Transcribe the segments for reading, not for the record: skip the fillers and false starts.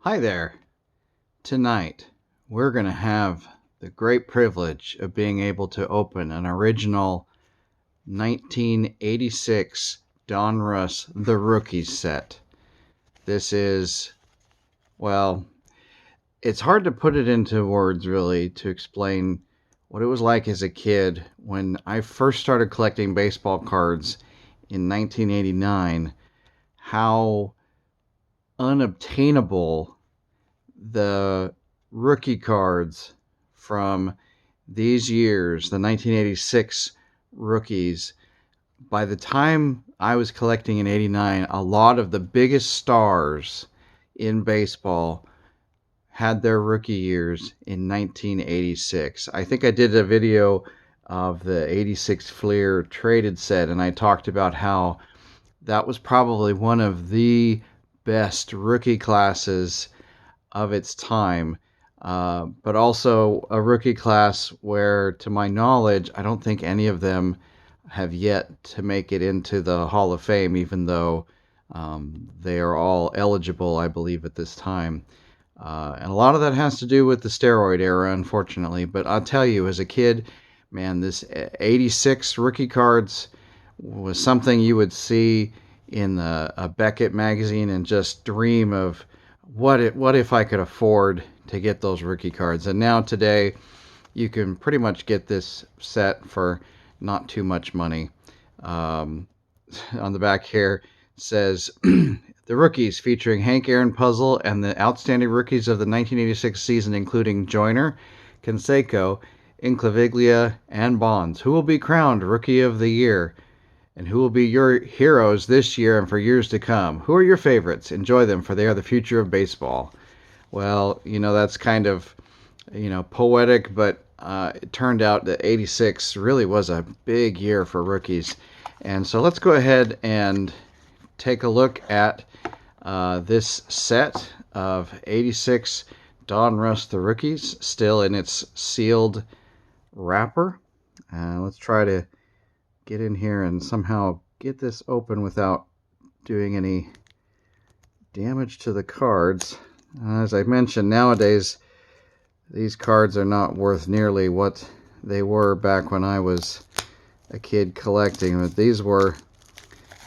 Hi there. Tonight, we're going to have the great privilege of being able to open an original 1986 Donruss The Rookies set. This is, well, it's hard to put it into words really to explain what it was like as a kid when I first started collecting baseball cards in 1989, how unobtainable the rookie cards from these years, the 1986 rookies. By the time I was collecting in 89, a lot of the biggest stars in baseball had their rookie years in 1986. I think I did a video of the 86 Fleer traded set, and I talked about how that was probably one of the best rookie classes of its time, but also a rookie class where, to my knowledge, I don't think any of them have yet to make it into the Hall of Fame, even though they are all eligible, I believe, at this time. And a lot of that has to do with the steroid era, unfortunately. But I'll tell you, as a kid, man, this 86 rookie cards was something you would see in a Beckett magazine and just dream of what if I could afford to get those rookie cards. And now today, you can pretty much get this set for not too much money. Um, on the back here it says the rookies featuring Hank Aaron puzzle and the outstanding rookies of the 1986 season, including Joyner, Canseco, Inclaviglia, and Bonds. Who will be crowned Rookie of the Year? And who will be your heroes this year and for years to come? Who are your favorites? Enjoy them, for they are the future of baseball. Well, that's kind of, poetic, but it turned out that 86 really was a big year for rookies. And so let's go ahead and take a look at this set of 86 Donruss The Rookies, still in its sealed wrapper. Let's try to get in here and somehow get this open without doing any damage to the cards. As I mentioned, nowadays these cards are not worth nearly what they were back when I was a kid collecting, but these were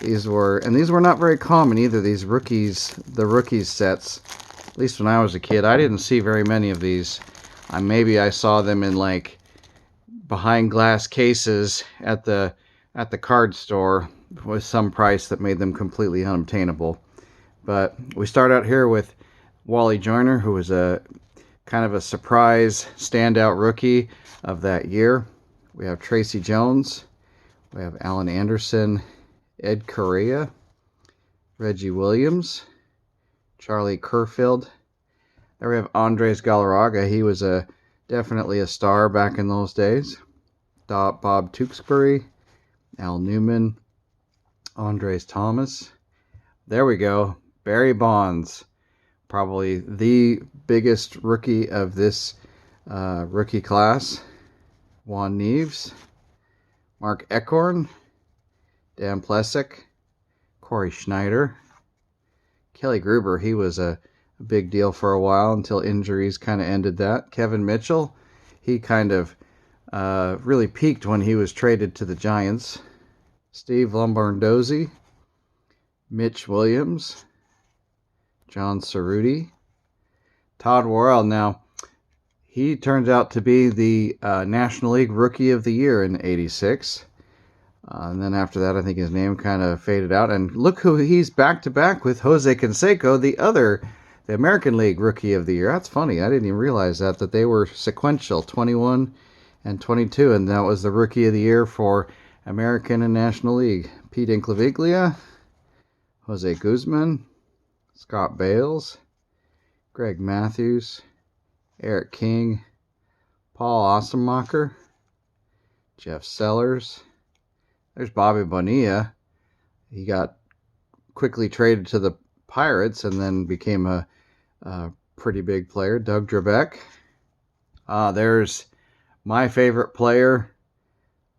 not very common either, these the rookies sets. At least when I was a kid, I didn't see very many of these. Maybe I saw them in like behind glass cases at the card store with some price that made them completely unobtainable. But we start out here with Wally Joyner, who was a kind of a surprise standout rookie of that year. We have Tracy Jones. We have Alan Anderson, Ed Correa, Reggie Williams, Charlie Kerfield. There we have Andres Galarraga. He was definitely a star back in those days. Bob Tewksbury, Al Newman, Andres Thomas. There we go. Barry Bonds, probably the biggest rookie of this rookie class. Juan Neves, Mark Eckhorn, Dan Plessick, Corey Schneider, Kelly Gruber. He was a big deal for a while until injuries kind of ended that. Kevin Mitchell, he kind of really peaked when he was traded to the Giants. Steve Lombardozzi, Mitch Williams, John Cerruti, Todd Worrell. Now, he turns out to be the National League Rookie of the Year in '86. And then after that, I think his name kind of faded out. And look who he's back-to-back with, Jose Canseco, the American League Rookie of the Year. That's funny. I didn't even realize that they were sequential, 21 and 22. And that was the Rookie of the Year for American and National League. Pete Inclaviglia, Jose Guzman, Scott Bales, Greg Matthews, Eric King, Paul Ossenmacher, Jeff Sellers. There's Bobby Bonilla. He got quickly traded to the Pirates and then became a pretty big player. Doug Drabeck. There's my favorite player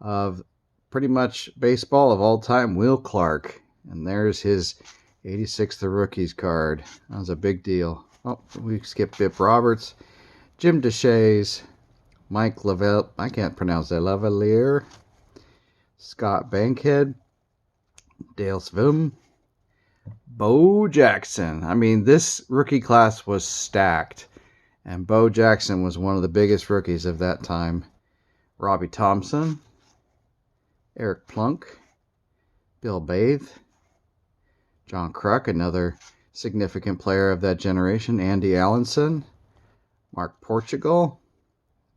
of pretty much baseball of all time, Will Clark. And there's his 86 The Rookies card. That was a big deal. Oh, we skipped Bip Roberts, Jim DeShays, Mike Lavelle, I can't pronounce that, Lavalier, Scott Bankhead, Dale Svim, Bo Jackson. I mean, this rookie class was stacked, and Bo Jackson was one of the biggest rookies of that time. Robbie Thompson, Eric Plunk, Bill Bathe, John Kruk, another significant player of that generation, Andy Allenson, Mark Portugal,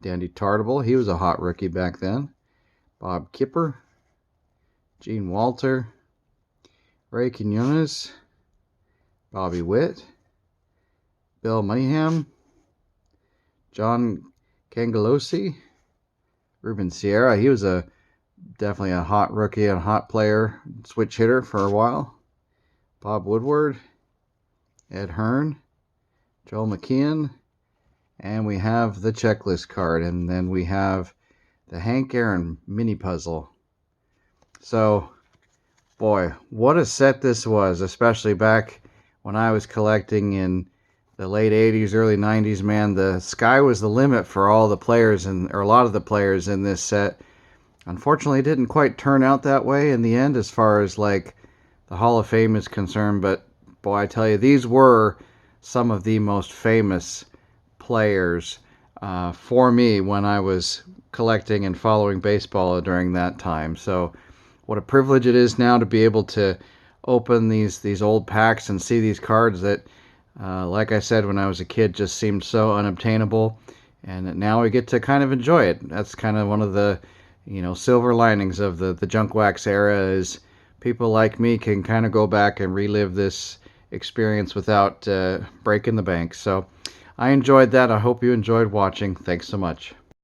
Dandy Tartable, he was a hot rookie back then, Bob Kipper, Gene Walter, Ray Quinones, Bobby Witt, Bill Moneyham, John Cangalosi, Ruben Sierra, he was definitely a hot rookie and hot player, switch hitter for a while, Bob Woodward, Ed Hearn, Joel McKeon, and we have the checklist card, and then we have the Hank Aaron mini puzzle. So, boy, what a set this was, especially back when I was collecting in the late 80s, early 90s, man. The sky was the limit for all the players, or a lot of the players in this set. Unfortunately, it didn't quite turn out that way in the end as far as like the Hall of Fame is concerned, but boy, I tell you, these were some of the most famous players for me when I was collecting and following baseball during that time. So what a privilege it is now to be able to open these old packs and see these cards that, like I said, when I was a kid, just seemed so unobtainable. And now we get to kind of enjoy it. That's kind of one of the, silver linings of the junk wax era is people like me can kind of go back and relive this experience without breaking the bank. So I enjoyed that. I hope you enjoyed watching. Thanks so much.